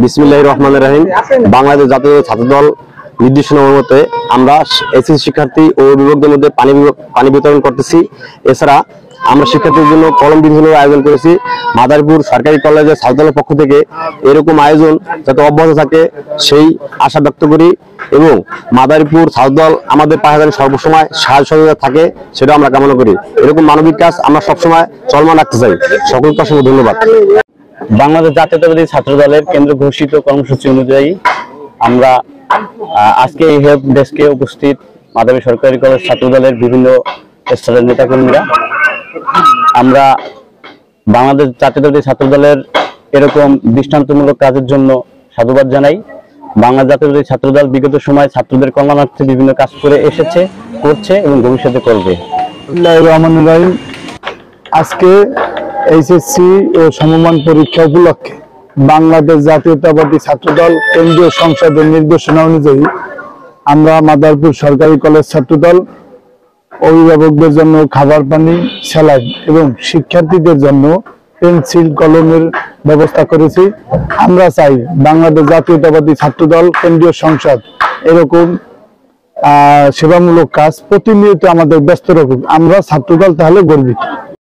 বিসমিল্লাহির রহমানির রহিম। বাংলাদেশ জাতীয় ছাত্রদল নির্দেশনা মতে আমরা এসএসসি শিক্ষার্থী ও অভিভাবকদের মধ্যে পানি বিতরণ করতেছি। এছাড়া আমরা শিক্ষার্থীদের জন্য কলম বিতরণের আয়োজন করেছি। মাদারীপুর সরকারি কলেজের ছাত্রদলের পক্ষ থেকে এরকম আয়োজন যাতে অব্যাহত থাকে সেই আশা ব্যক্ত করি এবং মাদারীপুর ছাত্রদল আমাদের পাশে সর্বসময় সাহায্য সহযোগিতা থাকে সেটা আমরা কামনা করি। এরকম মানবিক কাজ আমরা সবসময় চলমান রাখতে চাই। সকলকে অসংখ্য ধন্যবাদ। বাংলাদেশ জাতীয়তাবাদী ছাত্র দলের কেন্দ্র ঘোষিত কর্মসূচি অনুযায়ী আমরা আজকে এই হেল্প ডেস্কে উপস্থিত মাদারীপুর সরকারি কলেজ ছাত্র দলের বিভিন্ন স্তরের নেতাকর্মীরা। আমরা বাংলাদেশ জাতীয়তাবাদী ছাত্র দলের এরকম দৃষ্টান্তমূলক কাজের জন্য সাধুবাদ জানাই। বাংলাদেশ জাতীয়তাবাদী ছাত্র দল বিগত সময় ছাত্রদের কল্যাণার্থে বিভিন্ন কাজ করে এসেছে, করছে এবং ভবিষ্যতে করবে। আজকে এইচএসসি ও সমমান পরীক্ষা উপলক্ষে বাংলাদেশ জাতীয়তাবাদী ছাত্রদল কেন্দ্রীয় সংসদের নির্দেশনা অনুযায়ী আমরা মাদারীপুর সরকারি কলেজ ছাত্রদল অভিভাবকদের জন্য খাবার পানি, স্যালাইন এবং শিক্ষার্থীদের জন্য পেন্সিল কলমের ব্যবস্থা করেছি। আমরা চাই বাংলাদেশ জাতীয়তাবাদী ছাত্রদল কেন্দ্রীয় সংসদ এরকম সেবামূলক কাজ প্রতিনিয়ত আমাদের ব্যস্ত রাখুক। আমরা ছাত্রদল তাহলে গর্বিত।